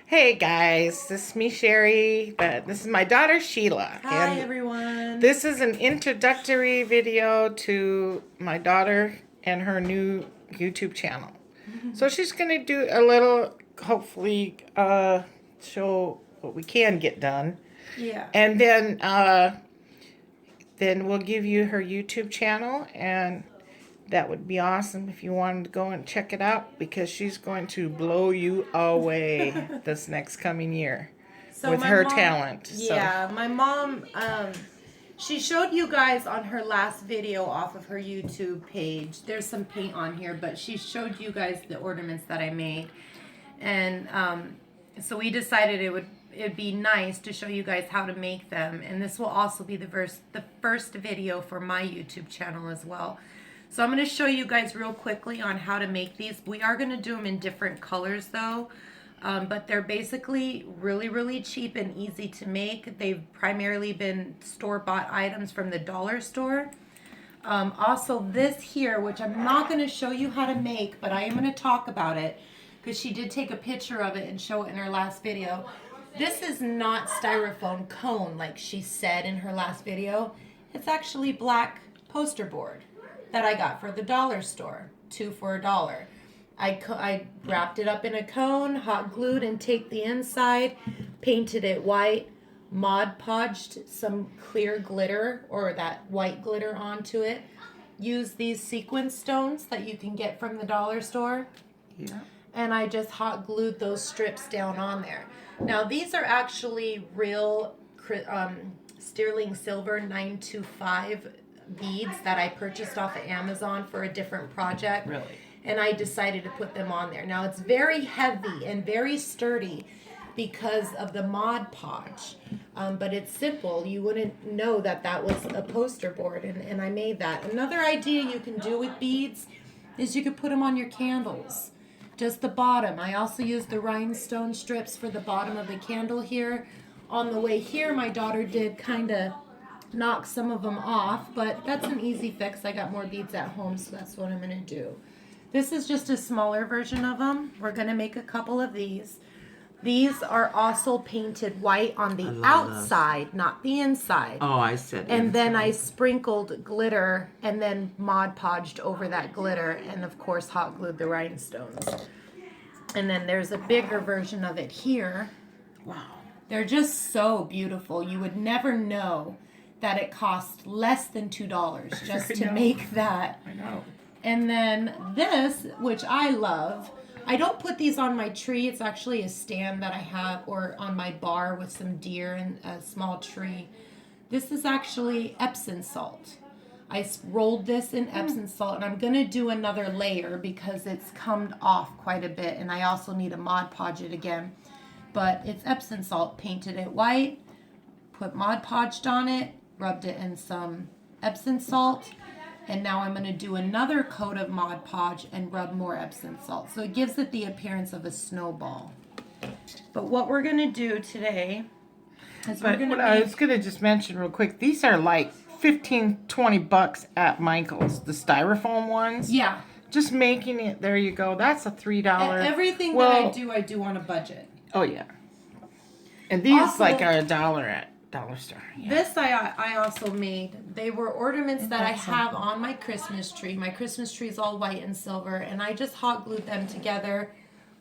Hey guys, this is me Sherry, but this is my daughter Sheila. Hi And everyone. this is an introductory video to my daughter and her new YouTube channel. So she's going to do a little, hopefully, show what we can get done. Yeah. And then we'll give you her YouTube channel, and that would be awesome if you wanted to go and check it out, because she's going to blow you away this next coming year So with my her mom, talent. yeah, my mom, she showed you guys on her last video off of her YouTube page. There's some paint on here, but she showed you guys the ornaments that I made, and so we decided it'd be nice to show you guys how to make them, and this will also be the first video for my YouTube channel as well. So I'm going to show you guys real quickly on how to make these. We are going to do them in different colors though, but they're basically really, really cheap and easy to make. They've primarily been store-bought items from the dollar store. Also this here, which I'm not going to show you how to make, but I am going to talk about it because she did take a picture of it and show it in her last video. This is not styrofoam cone like she said in her last video. It's actually black poster board that I got for the dollar store, 2 for $1. I wrapped it up in a cone, hot glued and taped the inside, painted it white, Mod Podged some clear glitter or that white glitter onto it. Used these sequin stones that you can get from the dollar store. Yeah. And I just hot glued those strips down on there. Now these are actually real sterling silver 925 beads that I purchased off of Amazon for a different project. Really? And I decided to put them on there. Now it's very heavy and very sturdy because of the Mod Podge. But it's simple. You wouldn't know that that was a poster board, and I made that. Another idea you can do with beads is you could put them on your candles. Just the bottom. I also used the rhinestone strips for the bottom of the candle here. On the way here, my daughter did kind of knock some of them off, but that's an easy fix. I got more beads at home, so that's what I'm going to do. This is just a smaller version of them. We're going to make a couple of these. These are also painted white on the outside, not the inside. Oh, I said And then inside. I sprinkled glitter and then Mod Podged over that glitter, and of course hot glued the rhinestones. And then there's a bigger version of it here. Wow. They're just so beautiful. You would never know that it cost less than $2 just to make that. I know. And then this, which I love, I don't put these on my tree. It's actually a stand that I have, or on my bar with some deer and a small tree. This is actually Epsom salt. I rolled this in Epsom salt, and I'm going to do another layer because it's come off quite a bit, and I also need to Mod Podge it again. But it's Epsom salt, painted it white, put Mod Podged on it, rubbed it in some Epsom salt, and now I'm going to do another coat of Mod Podge and rub more Epsom salt. So it gives it the appearance of a snowball. But what we're going to do today is we're going to I was going to just mention real quick, these are like 15, 20 bucks at Michael's, the styrofoam ones. Yeah. Just making it, there you go. That's a $3. Everything Well, that I do on a budget. Oh, yeah. And these Also, like are $1 at Dollar Store. Yeah. This I also made. They were ornaments that I have on my Christmas tree. My Christmas tree is all white and silver, and I just hot glued them together.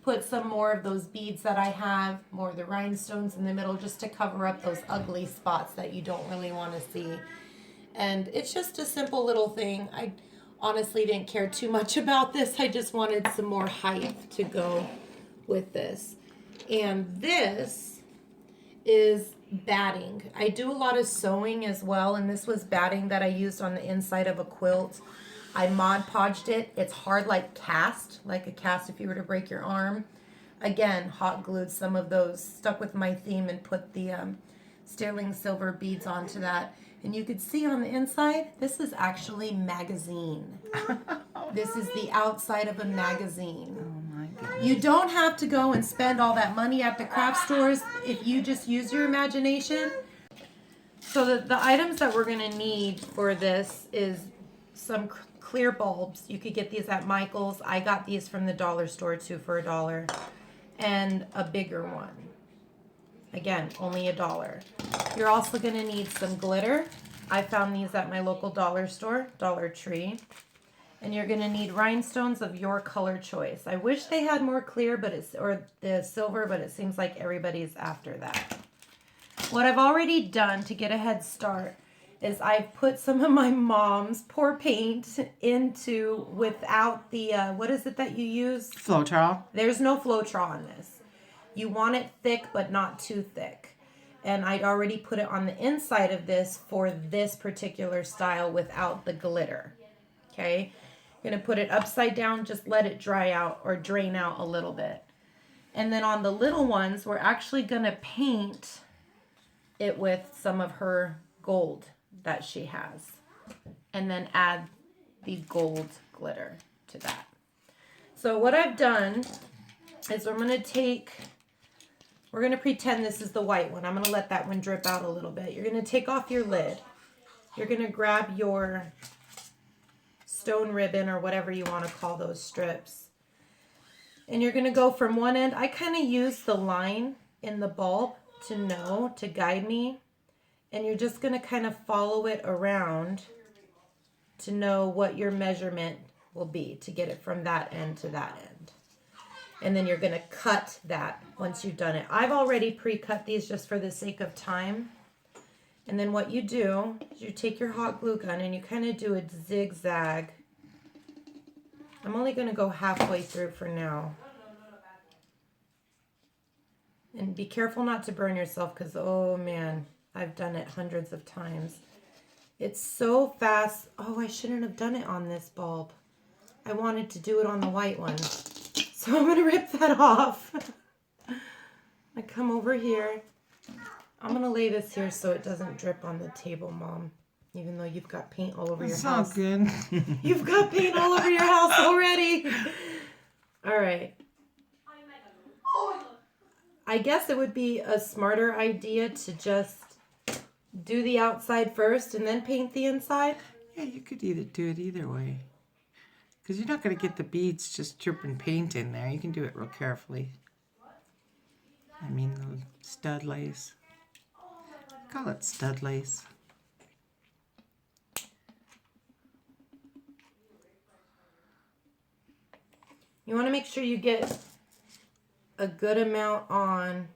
Put some more of those beads that I have, more of the rhinestones in the middle, just to cover up those ugly spots that you don't really want to see. And it's just a simple little thing. I honestly didn't care too much about this. I just wanted some more height to go with this. And this is batting. I do a lot of sewing as well, and this was batting that I used on the inside of a quilt. I Mod Podged it. It's hard like a cast if you were to break your arm. Again, hot glued some of those, stuck with my theme, and put the sterling silver beads onto that. And you could see on the inside, this is actually magazine. This is the outside of a magazine. Oh my goodness. You don't have to go and spend all that money at the craft stores if you just use your imagination. So the items that we're going to need for this is some clear bulbs. You could get these at Michael's. I got these from the dollar store too for $1. and a bigger one. Again, only $1. You're also going to need some glitter. I found these at my local dollar store, Dollar Tree. And you're going to need rhinestones of your color choice. I wish they had more clear, or the silver, but it seems like everybody's after that. What I've already done to get a head start is I've put some of my mom's pour paint into without the, what is it that you use? Floetrol. There's no Floetrol on this. You want it thick, but not too thick. And I'd already put it on the inside of this for this particular style without the glitter. Okay? You're going to put it upside down, just let it dry out or drain out a little bit. And then on the little ones, we're actually going to paint it with some of her gold that she has. And then add the gold glitter to that. So what I've done is we're going to pretend this is the white one. I'm going to let that one drip out a little bit. You're going to take off your lid. You're going to grab your stone ribbon or whatever you want to call those strips. And you're going to go from one end. I kind of use the line in the bulb to guide me. And you're just going to kind of follow it around to know what your measurement will be to get it from that end to that end. And then you're going to cut that once you've done it. I've already pre-cut these just for the sake of time. And then what you do is you take your hot glue gun and you kind of do a zigzag. I'm only going to go halfway through for now. And be careful not to burn yourself because, oh man, I've done it hundreds of times. It's so fast. Oh, I shouldn't have done it on this bulb. I wanted to do it on the white one. So I'm going to rip that off. I come over here. I'm going to lay this here so it doesn't drip on the table, Mom. Even though you've got paint all over your house. It's all good. You've got paint all over your house already. All right. I guess it would be a smarter idea to just do the outside first and then paint the inside. Yeah, you could either do it either way. Because you're not going to get the beads just dripping paint in there. You can do it real carefully. I mean, the stud lace. Call it stud lace. You want to make sure you get a good amount on.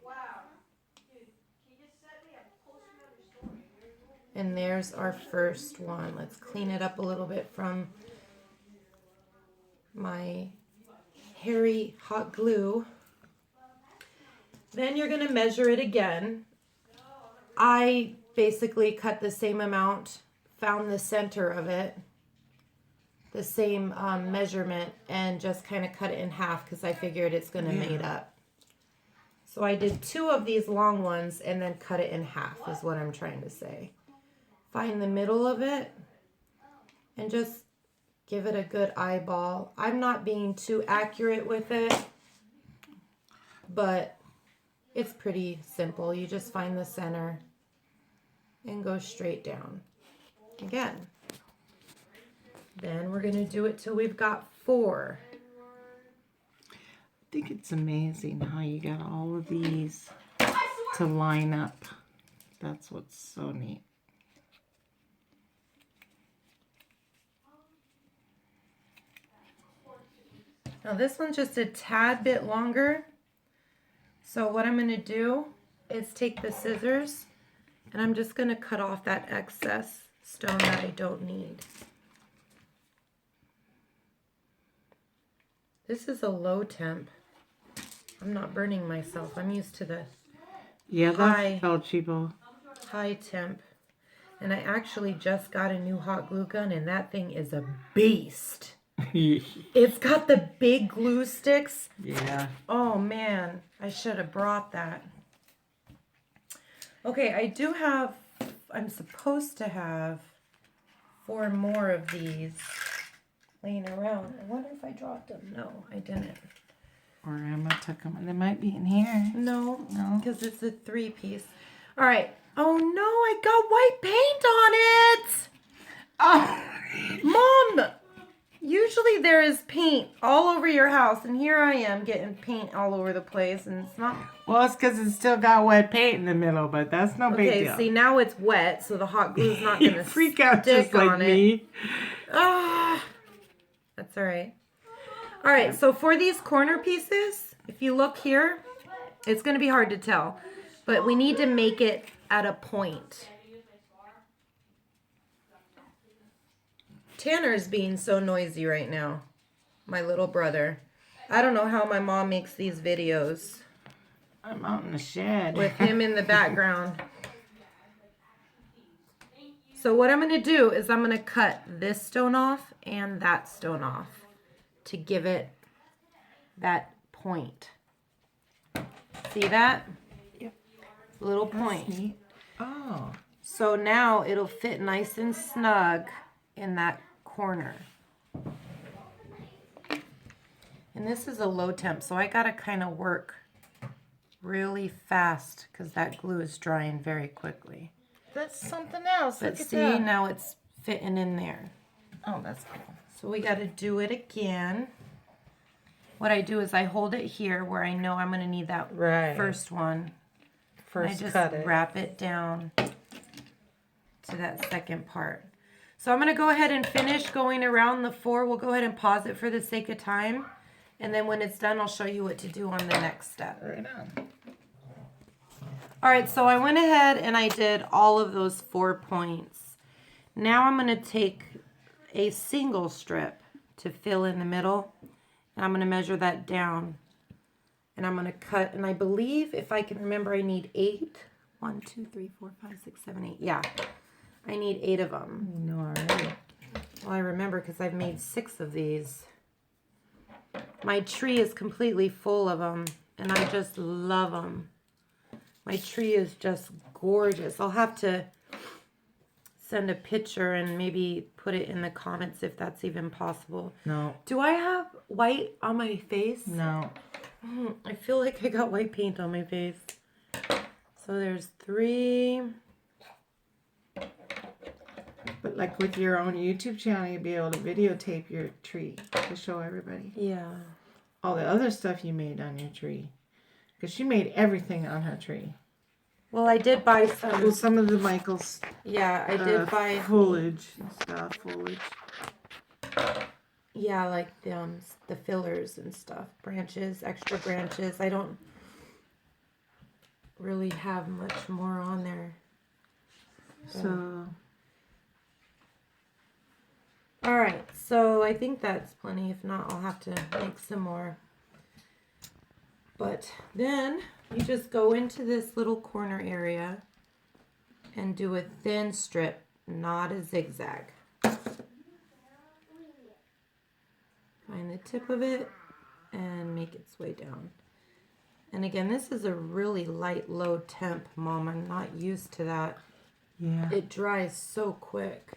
And there's our first one. Let's clean it up a little bit from my hairy hot glue. Then you're going to measure it again. I basically cut the same amount, found the center of it, the same measurement, and just kind of cut it in half because I figured it's going to mate up. So I did 2 of these long ones and then cut it in half is what I'm trying to say. Find the middle of it and just give it a good eyeball. I'm not being too accurate with it, but it's pretty simple. You just find the center and go straight down. Again. Then we're going to do it till we've got 4. I think it's amazing how you got all of these to line up. That's what's so neat. Now this one's just a tad bit longer. So what I'm going to do is take the scissors and I'm just going to cut off that excess stone that I don't need. This is a low temp. I'm not burning myself. I'm used to the That's El Cheapo. high temp. And I actually just got a new hot glue gun and that thing is a beast. It's got the big glue sticks. Yeah. Oh man, I should have brought that. Okay, I'm supposed to have 4 more of these laying around. I wonder if I dropped them. No, I didn't. Or Emma took them. They might be in here. No, No. because it's a 3-piece. All right. Oh no, I got white paint on it. Oh. Mom, Usually there is paint all over your house, and here I am getting paint all over the place, and it's not. Well, it's because it's still got wet paint in the middle, but that's no big deal. Okay, see, now it's wet, so the hot glue's not going to freak out stick just like on me. it. Ah, that's all right. All right, so for these corner pieces, if you look here, it's going to be hard to tell, but we need to make it at a point. Tanner's being so noisy right now, my little brother. I don't know how my mom makes these videos. I'm out in the shed. With him in the background. So what I'm going to do is I'm going to cut this stone off and that stone off to give it that point. See that? Yep. Little point. That's neat. Oh. So now it'll fit nice and snug in that corner. And this is a low temp, so I got to kind of work really fast because that glue is drying very quickly. That's something else. But Look at see, that. now it's fitting in there. Oh, that's cool. So we got to do it again. What I do is I hold it here where I know I'm going to need that first one. First, I just cut it. wrap it down to that second part. So I'm going to go ahead and finish going around the 4. We'll go ahead and pause it for the sake of time. And then when it's done, I'll show you what to do on the next step. Right on. All right, so I went ahead and I did all of those 4 points. Now I'm going to take a single strip to fill in the middle, and I'm going to measure that down. And I'm going to cut, and I believe, if I can remember, I need 8. 1, 2, 3, 4, 5, 6, 7, 8. Yeah, I need 8 of them. You know already. Well, I remember because I've made 6 of these. My tree is completely full of them, and I just love them. My tree is just gorgeous. I'll have to send a picture and maybe put it in the comments if that's even possible. No. Do I have white on my face? No. I feel like I got white paint on my face. So there's 3. But like with your own YouTube channel, you'd be able to videotape your tree to show everybody. Yeah. All the other stuff you made on your tree. Because she made everything on her tree. Well, I did buy some. Well, some of the Michael's Yeah, I did buy foliage and stuff. Foliage. Yeah, like the fillers and stuff. Branches, extra branches. I don't really have much more on there. So. All right, so I think that's plenty. If not, I'll have to make some more. But then you just go into this little corner area and do a thin strip, not a zigzag. Find the tip of it and make its way down. And again, this is a really light, low temp, Mom. I'm not used to that. Yeah. It dries so quick.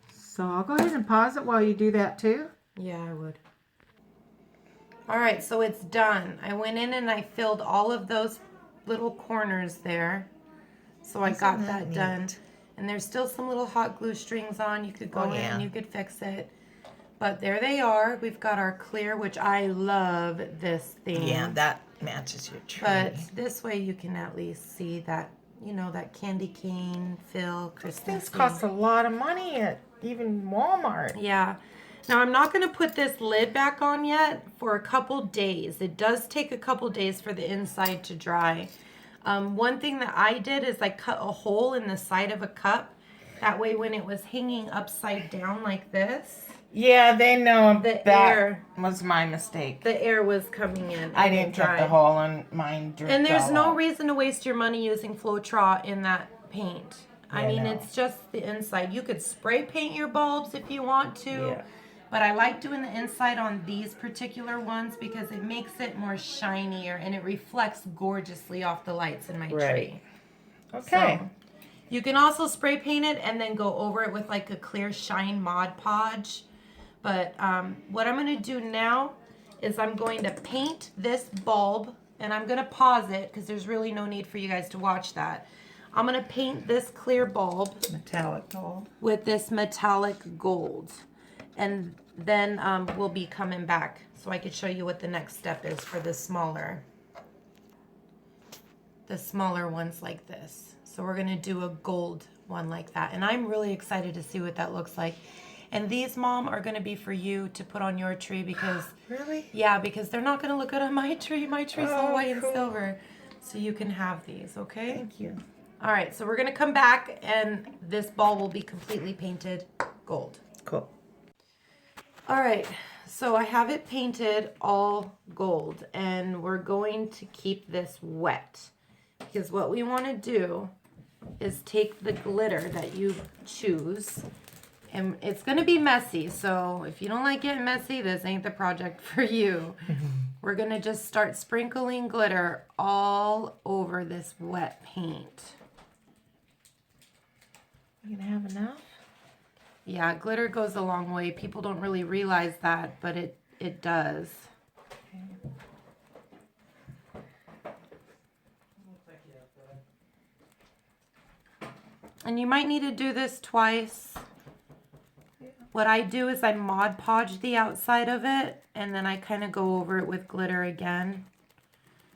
So I'll go ahead and pause it while you do that too. Yeah, I would. All right, so it's done. I went in and I filled all of those little corners there. So I got that done. And there's still some little hot glue strings on. You could go in and you could fix it. But there they are. We've got our clear, which I love this theme. Yeah, that matches your tree. But this way you can at least see that, you know, that candy cane fill. These things cost a lot of money at even Walmart. Yeah. Now I'm not going to put this lid back on yet for a couple days. It does take a couple days for the inside to dry. One thing that I did is I cut a hole in the side of a cup. That way when it was hanging upside down like this. Yeah, they know The that air. was my mistake. The air was coming in. I didn't cut the hole and mine dripped And there's all no out. reason to waste your money using Floetrol in that paint. I Yeah, mean, no. it's just the inside. You could spray paint your bulbs if you want to. Yeah. But I like doing the inside on these particular ones because it makes it more shinier and it reflects gorgeously off the lights in my tree. Okay. So, you can also spray paint it and then go over it with like a clear shine Mod Podge. But what I'm going to do now is I'm going to paint this bulb, and I'm going to pause it because there's really no need for you guys to watch that. I'm going to paint this clear bulb Metallic gold. with this metallic gold. And then we'll be coming back so I could show you what the next step is for the smaller ones like this. So we're going to do a gold one like that. And I'm really excited to see what that looks like. And these, Mom, are going to be for you to put on your tree because... Really? Yeah, because they're not going to look good on my tree. My tree's all white and cool. silver. So you can have these, okay? Thank you. All right, so we're going to come back and this ball will be completely painted gold. Cool. All right, so I have it painted all gold and we're going to keep this wet because what we want to do is take the glitter that you choose. And it's going to be messy, so if you don't like getting messy, this ain't the project for you. We're going to just start sprinkling glitter all over this wet paint. You gonna have enough? Yeah, glitter goes a long way. People don't really realize that, but it does. Okay. And you might need to do this twice. What I do is I Mod Podge the outside of it, and then I kind of go over it with glitter again.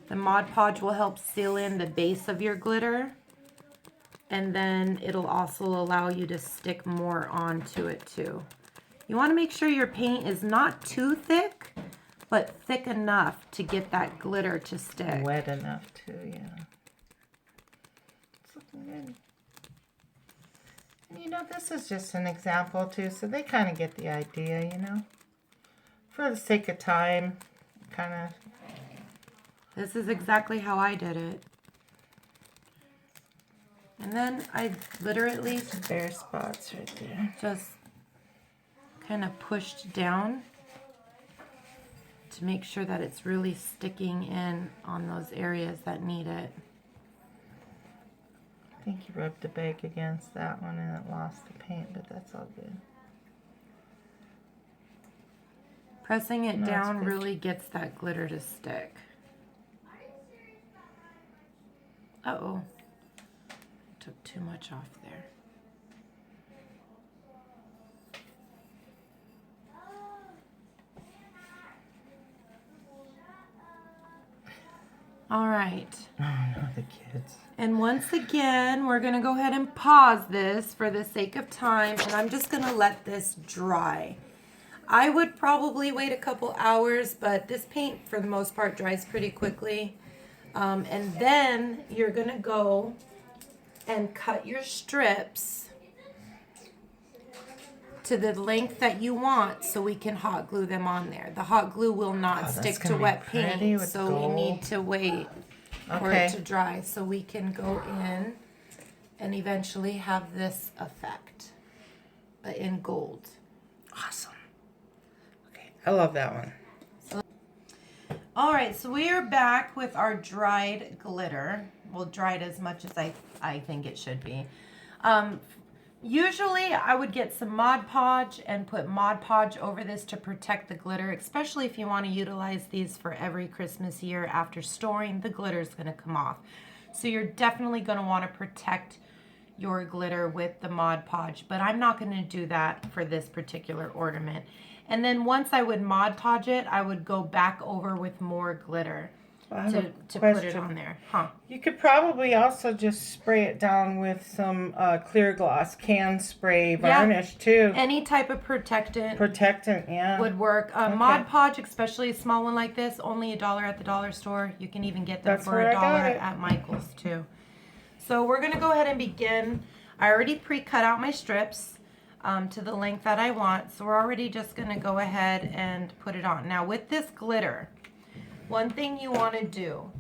The Mod Podge will help seal in the base of your glitter, and then it'll also allow you to stick more onto it too. You want to make sure your paint is not too thick, but thick enough to get that glitter to stick. Wet enough too, yeah. It's looking good. You know, this is just an example too, so they kind of get the idea, you know. For the sake of time, kind of. This is exactly how I did it. And then I literally Bare spots right there. just kind of pushed down to make sure that it's really sticking in on those areas that need it. I think you rubbed the bag against that one and it lost the paint, but that's all good. Pressing it No, it's down good. really gets that glitter to stick. Uh-oh. Took too much off there. All right. Oh no, the kids. And once again, we're going to go ahead and pause this for the sake of time, and I'm just going to let this dry. I would probably wait a couple hours, but this paint, for the most part, dries pretty quickly. And then you're going to go and cut your strips to the length that you want so we can hot glue them on there. The hot glue will not stick to wet paint, so we need to wait for it to dry so we can go in and eventually have this effect, but in gold. Awesome. Okay, I love that one. All right, so we are back with our dried glitter. Well, dried as much as I think it should be. Usually I would get some Mod Podge and put Mod Podge over this to protect the glitter, especially if you want to utilize these for every Christmas year. After storing, the glitter is going to come off. So you're definitely going to want to protect your glitter with the Mod Podge, but I'm not going to do that for this particular ornament. And then once I would Mod Podge it, I would go back over with more glitter to put it on there. You could probably also just spray it down with some clear gloss can spray varnish too. Any type of protectant Yeah. would work. Mod Podge, especially a small one like this, only $1 at the dollar store. You can even get them for $1 at Michael's too. So we're going to go ahead and begin. I already pre-cut out my strips to the length that I want. So we're already just going to go ahead and put it on. Now with this glitter, one thing you want to do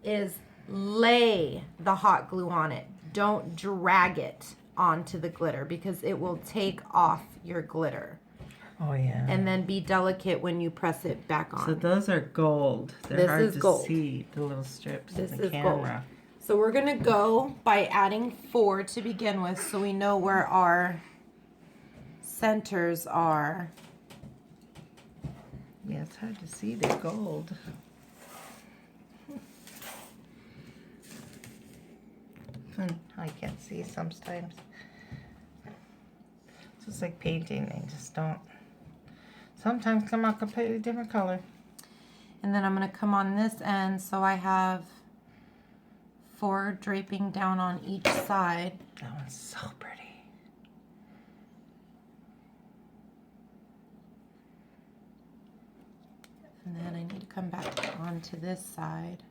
is lay the hot glue on it. Don't drag it onto the glitter because it will take off your glitter. Oh yeah. And then be delicate when you press it back on. So those are gold. They're hard to see, the little strips in the camera. Gold. So we're going to go by adding 4 to begin with so we know where our centers are. Yeah, it's hard to see the gold. I can't see sometimes. It's just like painting, they just don't sometimes come out completely different color. And then I'm going to come on this end, so I have 4 draping down on each side. That one's so pretty. And then I need to come back onto this side.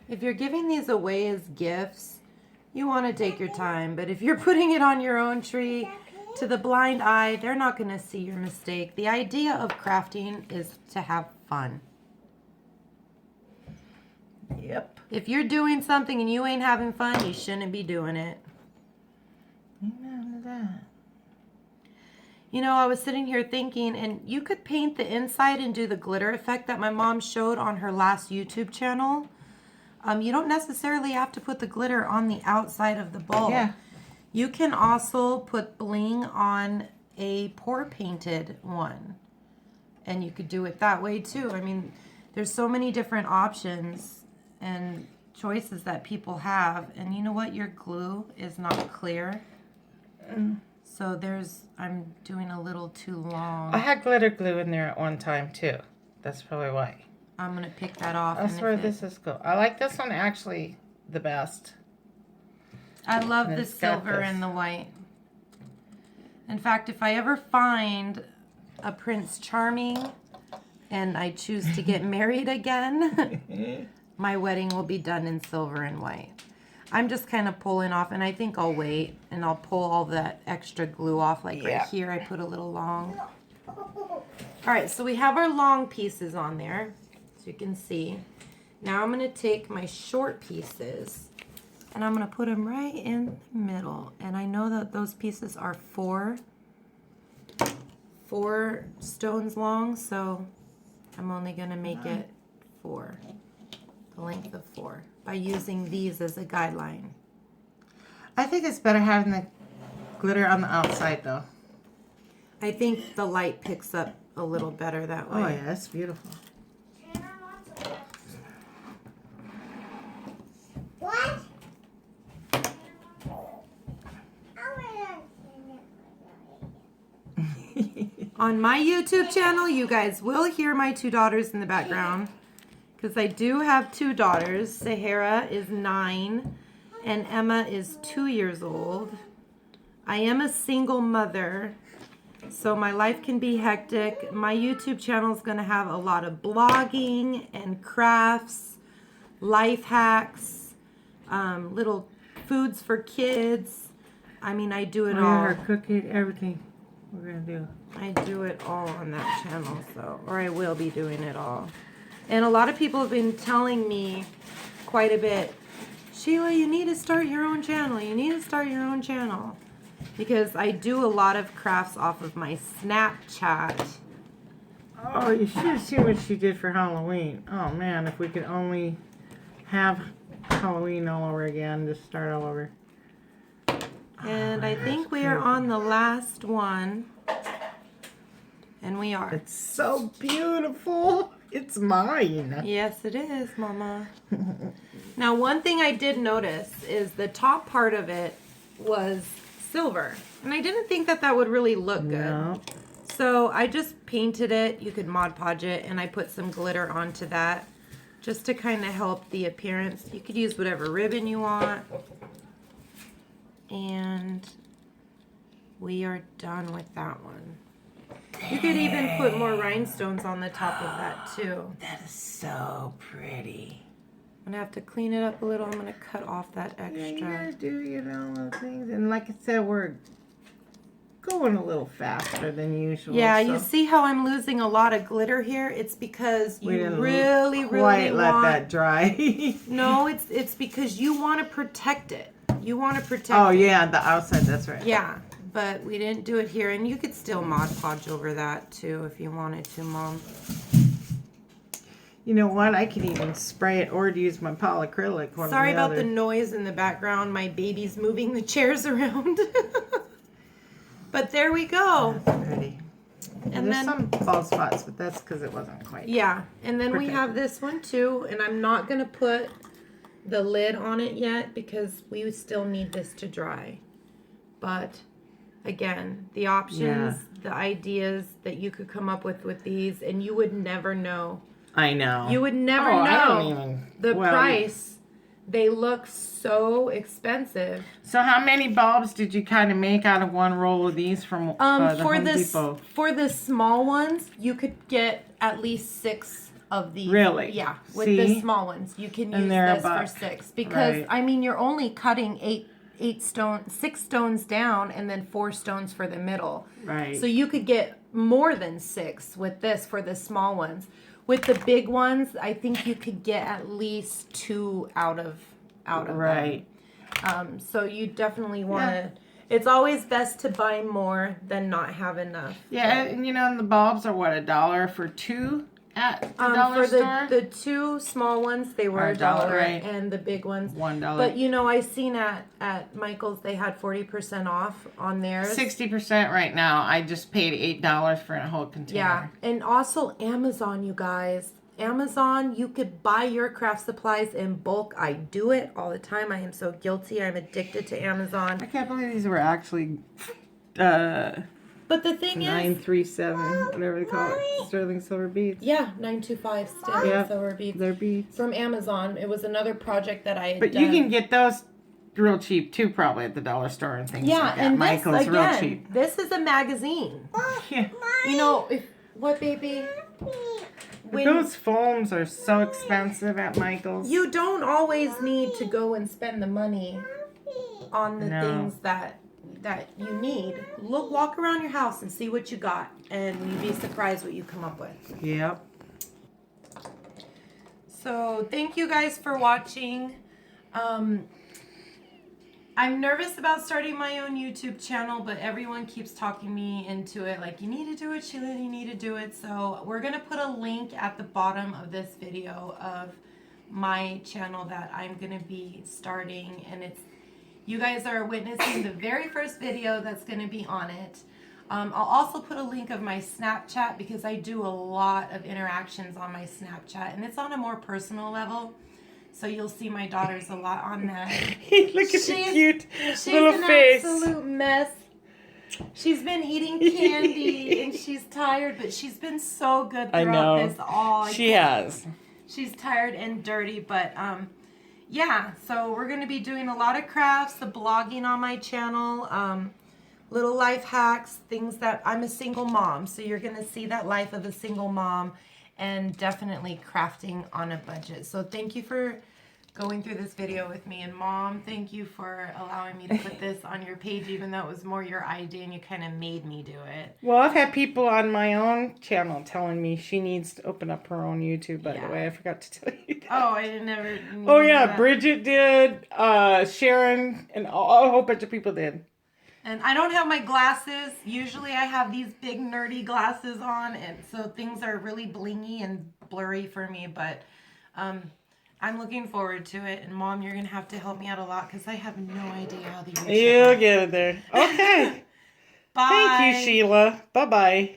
If you're giving these away as gifts, you want to take your time. But if you're putting it on your own tree, to the blind eye, they're not going to see your mistake. The idea of crafting is to have fun. Yep. If you're doing something and you ain't having fun, you shouldn't be doing it. None of that. You know, I was sitting here thinking, and you could paint the inside and do the glitter effect that my mom showed on her last YouTube channel. You don't necessarily have to put the glitter on the outside of the bulb. Yeah. You can also put bling on a pour painted one. And you could do it that way too. I mean, there's so many different options and choices that people have. And you know what? Your glue is not clear. So I'm doing a little too long. I had glitter glue in there at one time too. That's probably why. I'm going to pick that off. That's where this is go. I like this one actually the best. I love And the it's got silver this. and the white. In fact, if I ever find a Prince Charming and I choose to get married again, my wedding will be done in silver and white. I'm just kind of pulling off, and I think I'll wait and I'll pull all that extra glue off. Like right here, I put a little long. All right, so we have our long pieces on there, so you can see. Now I'm going to take my short pieces and I'm going to put them right in the middle. And I know that those pieces are four stones long, so I'm only going to make it 4, the length of 4, by using these as a guideline. I think it's better having the glitter on the outside though. I think the light picks up a little better that way. Oh yeah, that's beautiful. What? On my YouTube channel, you guys will hear my 2 daughters in the background, because I do have 2 daughters. Sahara is 9 and Emma is 2 years old. I am a single mother, so my life can be hectic. My YouTube channel is going to have a lot of blogging and crafts, life hacks, little foods for kids. I mean, I do it all. Cooking, everything we're gonna do. I do it all on that channel, so, or I will be doing it all. And a lot of people have been telling me quite a bit, Sheila, you need to start your own channel. You need to start your own channel. Because I do a lot of crafts off of my Snapchat. Oh, you should have seen what she did for Halloween. Oh man, if we could only have Halloween all over again, just start all over. And I think we are on the last one. And we are. It's so beautiful. It's mine. Yes, it is, Mama. Now, one thing I did notice is the top part of it was silver. And I didn't think that that would really look good. No. So I just painted it. You could Mod Podge it, and I put some glitter onto that just to kind of help the appearance. You could use whatever ribbon you want. And we are done with that one. You could even put more rhinestones on the top of that too. That is so pretty. I'm gonna have to clean it up a little. I'm gonna cut off that Yeah, you extra. gotta do, things. And like I said, we're going a little faster than usual. Yeah, so you see how I'm losing a lot of glitter here? It's because we you didn't really quite let want. that dry. No, it's because you want to protect it. You want to protect Oh it. yeah, the outside. That's right. Yeah, but we didn't do it here, and you could still Mod Podge over that too if you wanted to, Mom. You know what? I can even spray it or use my polyacrylic. One Sorry or the about other. the noise in the background. My baby's moving the chairs around. But there we go. That's pretty. And there's then some bald spots, but that's because it wasn't quite. yeah, and then we Protected. have this one too, and I'm not gonna put the lid on it yet because we still need this to dry. But again, the options, the ideas that you could come up with these, and you would never know. I know. You would never I know don't even, the price. They look so expensive. So how many bulbs did you kind of make out of one roll of these from the For Home this, Depot? for the small ones, you could get at least 6 of these. Really? Yeah, with See? the small ones, you can use they're this for about- 6 because right. I mean you're only cutting 6 stones down and then 4 stones for the middle. Right. So you could get more than 6 with this for the small ones. With the big ones, I think you could get at least 2 out of right. them. So you definitely want to. It's always best to buy more than not have enough. Yeah, and you know the bulbs are what, $1 for 2 at the dollar store? For the 2 small ones, they were Are $1, $1, right. and the big ones $1. But you know, I seen at Michael's they had 40% off on theirs. 60% right now. I just paid $8 for a whole container. Yeah, and also Amazon, you guys. Amazon, you could buy your craft supplies in bulk. I do it all the time. I am so guilty. I'm addicted to Amazon. I can't believe these were actually But the thing is, 937, whatever they call it, sterling silver beads. yeah, 925 still. Yeah, Silver beads. they're beads. From Amazon. It was another project that I had But done. you can get those real cheap too, probably at the dollar store and things Yeah, like that. and Michael's this, real again, cheap. this is a magazine. Yeah. You know, what, baby? But those foams are so expensive at Michael's. You don't always need to go and spend the money on the No. things that you need. Walk around your house and see what you got, and you'd be surprised what you come up with. Yep. So thank you guys for watching. I'm nervous about starting my own YouTube channel, but everyone keeps talking me into it. Like, you need to do it, Sheila, you need to do it. So we're going to put a link at the bottom of this video of my channel that I'm going to be starting. And you guys are witnessing the very first video that's going to be on it. I'll also put a link of my Snapchat because I do a lot of interactions on my Snapchat. And it's on a more personal level. So you'll see my daughters a lot on that. Look at the cute little She's an face. absolute mess. She's been eating candy and she's tired, but she's been so good I throughout know. this all. She has. She's tired and dirty, but yeah. So we're gonna be doing a lot of crafts, the blogging on my channel, little life hacks, things that I'm a single mom, so you're gonna see that life of a single mom. And definitely crafting on a budget. So thank you for going through this video with me. And Mom, thank you for allowing me to put this on your page, even though it was more your idea and you kind of made me do it. Well, I've had people on my own channel telling me she needs to open up her own YouTube, by the way. I forgot to tell you that. Oh, I never. Oh, yeah. Bridget did. Sharon and a whole bunch of people did. And I don't have my glasses. Usually I have these big nerdy glasses on, and so things are really blingy and blurry for me, but I'm looking forward to it. And Mom, you're going to have to help me out a lot because I have no idea how these You'll get it there. Okay. Bye. Thank you, Sheila. Bye-bye.